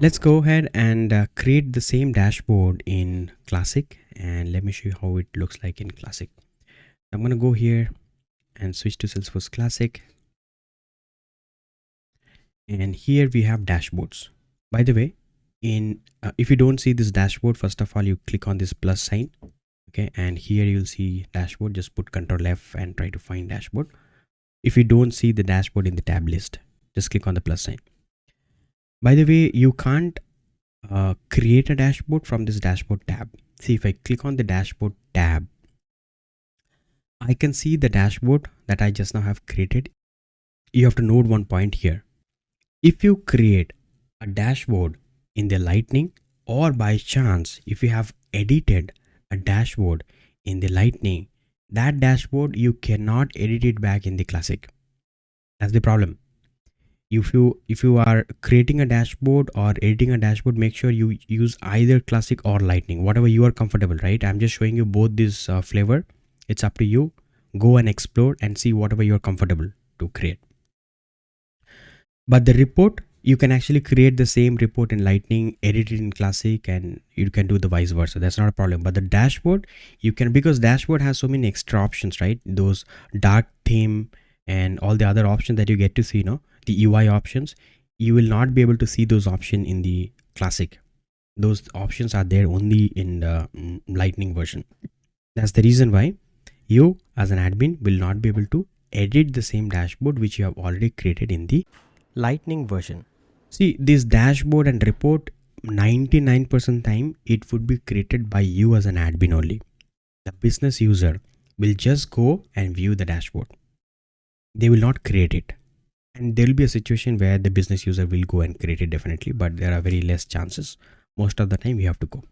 Let's go ahead and create the same dashboard in Classic, and let me show you how it looks like in Classic. I'm going to go here and switch to Salesforce Classic, and here we have dashboards. By the way, in if you don't see this dashboard, first of all you click on this plus sign, okay, and here you'll see dashboard. Just put Ctrl F and try to find dashboard. If you don't see the dashboard in the tab list, just click on the plus sign. By the way, you can't create a dashboard from this dashboard tab. See, if I click on the dashboard tab, I can see the dashboard that I just now have created. You have to note one point here. If you create a dashboard in the Lightning, or by chance if you have edited a dashboard in the Lightning, that dashboard you cannot edit it back in the Classic. That's the problem. If you are creating a dashboard or editing a dashboard, make sure you use either Classic or Lightning, whatever you are comfortable, right? I'm just showing you both this flavor. It's up to you. Go and explore and see whatever you're comfortable to create. But the report, you can actually create the same report in Lightning, edit it in Classic, and you can do the vice versa. That's not a problem. But the dashboard, you can, because dashboard has so many extra options, right? Those dark theme and all the other options that you get to see, the UI options, you will not be able to see those options in the Classic. Those options are there only in the Lightning version. That's the reason why you as an admin will not be able to edit the same dashboard which you have already created in the Lightning version. See, this dashboard and report, 99% time it would be created by you as an admin only. The business user will just go and view the dashboard. They will not create it. And there will be a situation where the business user will go and create it definitely, but there are very less chances. Most of the time we have to go.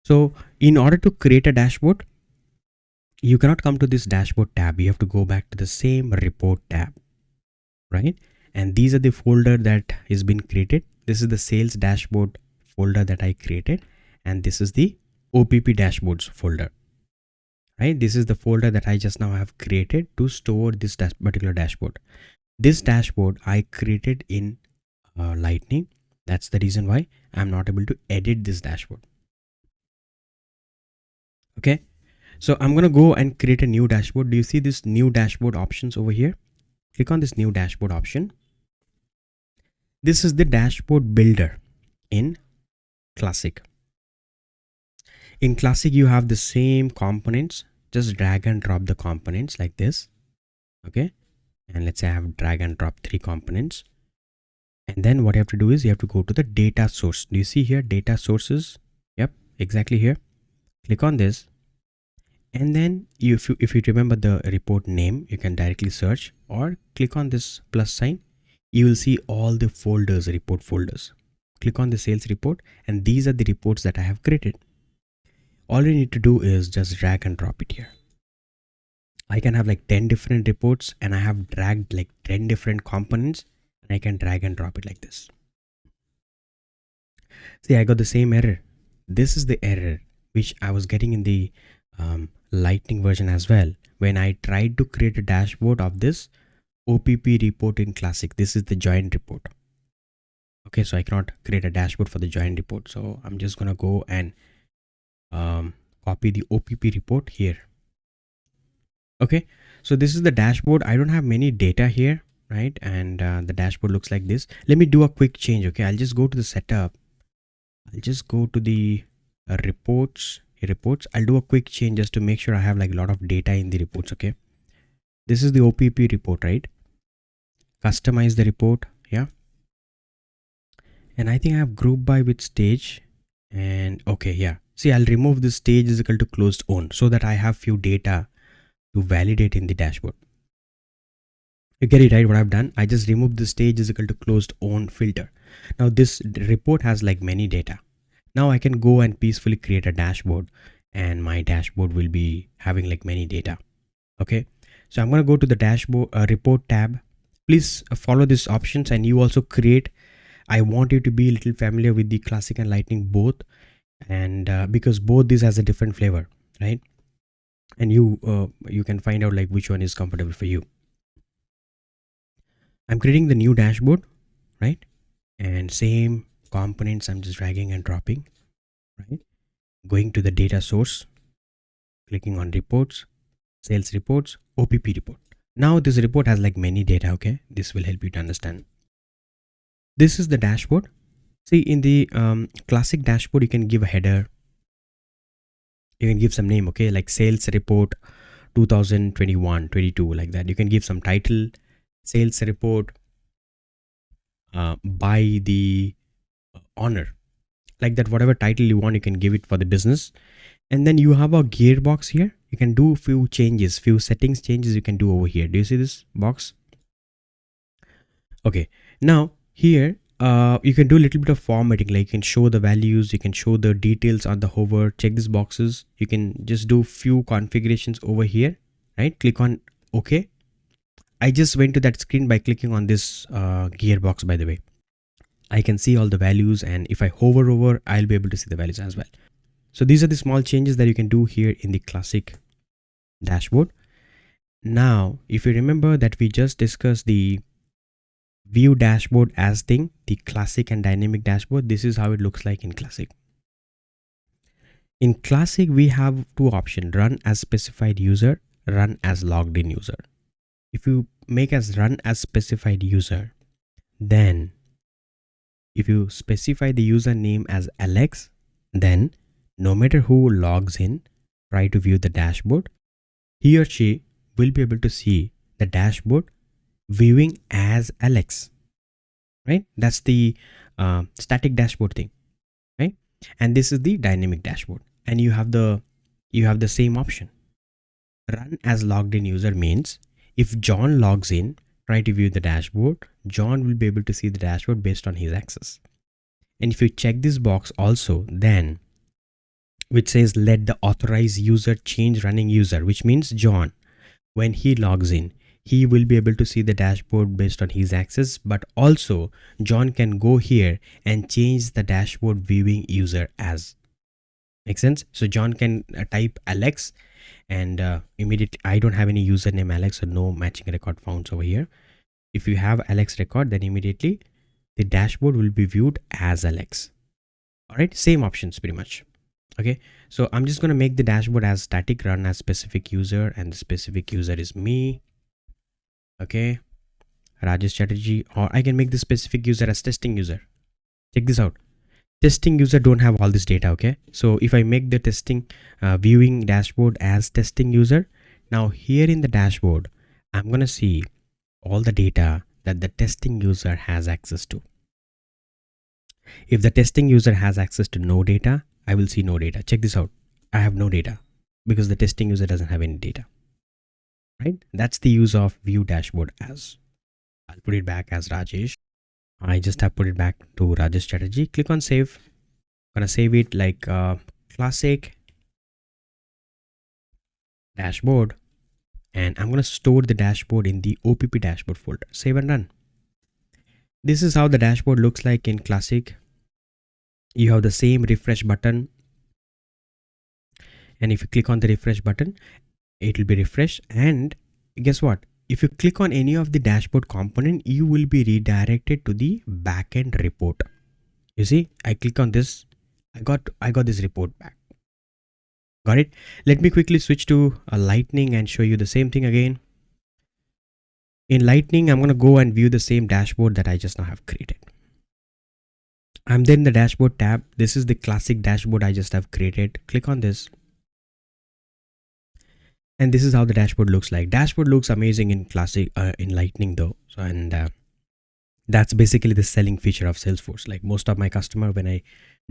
So in order to create a dashboard, you cannot come to this dashboard tab. You have to go back to the same report tab, right? And these are the folder that has been created. This is the sales dashboard folder that I created, and this is the OPP dashboards folder, right? This is the folder that I just now have created to store this particular dashboard. This dashboard I created in Lightning. That's the reason why I'm not able to edit this dashboard. Okay, so I'm going to go and create a new dashboard. Do you see this new dashboard options over here? Click on this new dashboard option. This is the dashboard builder in Classic. In Classic, you have the same components. Just drag and drop the components like this. Okay. And let's say I have drag and drop 3 components. And then what you have to do is you have to go to the data source. Do you see here data sources? Yep, exactly here. Click on this. And then if you remember the report name, you can directly search, or click on this plus sign. You will see all the folders, report folders. Click on the sales report, and these are the reports that I have created. All you need to do is just drag and drop it here. I can have like 10 different reports, and I have dragged like 10 different components, and I can drag and drop it like this. See, I got the same error. This is the error which I was getting in the Lightning version as well. When I tried to create a dashboard of this OPP report in Classic, this is the joint report. Okay, so I cannot create a dashboard for the joint report. So I'm just going to go and copy the OPP report here. Okay, so this is the dashboard. I don't have many data here, right? And the dashboard looks like this. Let me do a quick change. Okay, I'll just go to the setup. I'll just go to the reports. I'll do a quick change just to make sure I have like a lot of data in the reports. Okay, this is the OPP report, right? Customize the report. Yeah, and I think I have group by with stage. And okay, yeah, see, I'll remove this stage is equal to closed on so that I have few data to validate in the dashboard. You get it, right? What I've done, I just removed the stage is equal to closed on filter. Now this report has like many data. Now I can go and peacefully create a dashboard, and my dashboard will be having like many data. Okay, so I'm going to go to the dashboard report tab. Please follow these options, and you also create. I want you to be a little familiar with the Classic and Lightning both, and because both these has a different flavor, right? And you can find out like which one is comfortable for you. I'm creating the new dashboard, right? And same components I'm just dragging and dropping, right? Going to the data source, clicking on reports, sales reports, OPP report. Now this report has like many data, okay? This will help you to understand. This is the dashboard. See, in the classic dashboard, you can give a header. You can give some name, okay? Like sales report 2021, 22, like that. You can give some title, sales report by the owner, like that. Whatever title you want, you can give it for the business. And then you have a gearbox here. You can do few changes, few settings changes you can do over here. Do you see this box? Okay, now here you can do a little bit of formatting, like you can show the values, you can show the details on the hover, check these boxes. You can just do few configurations over here, right? Click on OK. I just went to that screen by clicking on this gearbox, by the way. I can see all the values, and if I hover over, I'll be able to see the values as well. So these are the small changes that you can do here in the classic dashboard. Now, if you remember that we just discussed the view dashboard as thing, the classic and dynamic dashboard, this is how it looks like in classic. In classic, we have two options: run as specified user, run as logged in user. If you make as run as specified user, then if you specify the username as Alex, then no matter who logs in, try to view the dashboard, he or she will be able to see the dashboard viewing as Alex, right? That's the static dashboard thing, right? And this is the dynamic dashboard, and you have the same option. Run as logged in user means if John logs in, try to view the dashboard, John will be able to see the dashboard based on his access. And if you check this box also, then which says let the authorized user change running user, which means John, when he logs in, he will be able to see the dashboard based on his access, but also John can go here and change the dashboard viewing user as. Make sense? So John can type Alex, and immediately, I don't have any username Alex, so no matching record found over here. If you have Alex record, then immediately the dashboard will be viewed as Alex. All right, same options pretty much. Okay, so I'm just going to make the dashboard as static, run as specific user, and the specific user is me. Okay, Rajesh Chatterjee, or I can make the specific user as testing user. Check this out. Testing user don't have all this data. Okay, so if I make the testing viewing dashboard as testing user, now here in the dashboard, I'm going to see all the data that the testing user has access to. If the testing user has access to no data, I will see no data. Check this out. I have no data because the testing user doesn't have any data, right? That's the use of view dashboard as. I'll put it back as Rajesh. I just have put it back to Rajesh Chatterjee. Click on save. I'm going to save it like classic dashboard, and I'm going to store the dashboard in the OPP dashboard folder. Save and run. This is how the dashboard looks like in classic. You have the same refresh button, and if you click on the refresh button, it will be refreshed. And guess what? If you click on any of the dashboard component, you will be redirected to the backend report. You see, I click on this, I got this report back. Got it? Let me quickly switch to a Lightning and show you the same thing again. In Lightning, I'm going to go and view the same dashboard that I just now have created. I'm then in the dashboard tab. This is the classic dashboard I just have created. Click on this. And this is how the dashboard looks like. Dashboard looks amazing in classic, in Lightning though. So, and that's basically the selling feature of Salesforce. Like most of my customer, when I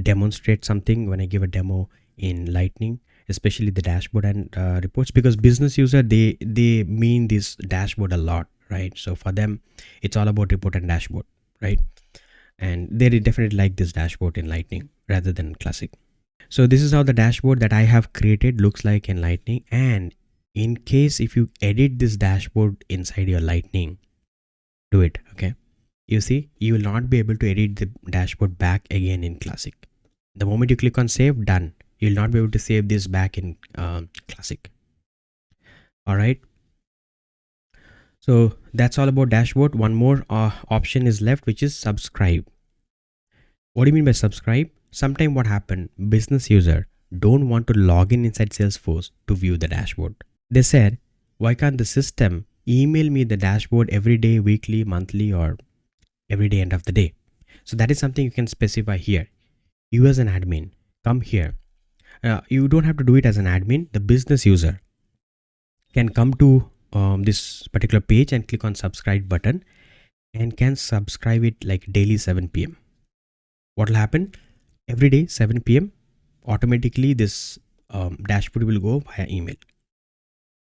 demonstrate something, when I give a demo in Lightning, especially the dashboard and reports, because business user, they mean this dashboard a lot, right? So for them, it's all about report and dashboard, right? And they definitely like this dashboard in Lightning rather than classic. So this is how the dashboard that I have created looks like in Lightning. And in case if you edit this dashboard inside your Lightning, do it. Okay, you see, you will not be able to edit the dashboard back again in classic. The moment you click on save, done, you'll not be able to save this back in classic. All right, so that's all about dashboard. One more option is left, which is subscribe. What do you mean by subscribe? Sometime what happened, business user don't want to log in inside Salesforce to view the dashboard. They said, why can't the system email me the dashboard every day, weekly, monthly, or every day end of the day? So that is something you can specify here. You as an admin, come here. You don't have to do it as an admin. The business user can come to this particular page and click on subscribe button and can subscribe it like daily 7 p.m. What will happen? Every day 7 p.m. automatically this dashboard will go via email.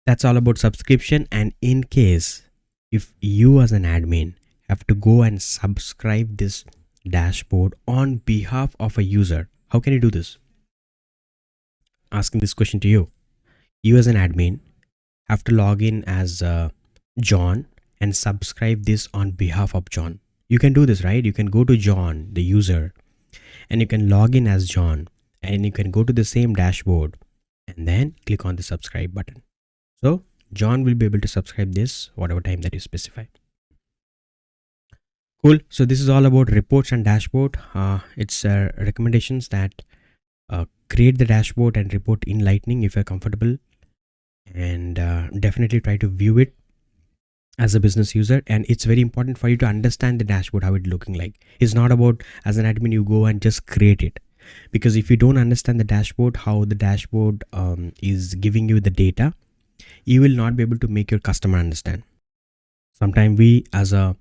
That's all about subscription. And in case if you as an admin have to go and subscribe this dashboard on behalf of a user, how can you do this? Asking this question to you. You as an admin have to log in as John and subscribe this on behalf of John. You can do this, right? You can go to John, the user, and you can log in as John, and you can go to the same dashboard and then click on the subscribe button. So John will be able to subscribe this whatever time that you specify. Cool. So this is all about reports and dashboard. It's recommendations that create the dashboard and report in Lightning if you're comfortable, and definitely try to view it as a business user. And it's very important for you to understand the dashboard, how it's looking like. It's not about as an admin you go and just create it, because if you don't understand the dashboard, how the dashboard is giving you the data, you will not be able to make your customer understand. Sometimes we as a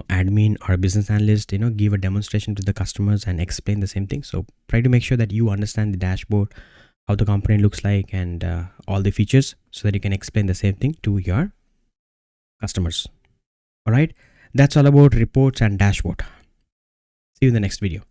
admin or a business analyst, give a demonstration to the customers and explain the same thing. So try to make sure that you understand the dashboard, how the component looks like, and all the features, so that you can explain the same thing to your customers. All right, that's all about reports and dashboard. See you in the next video.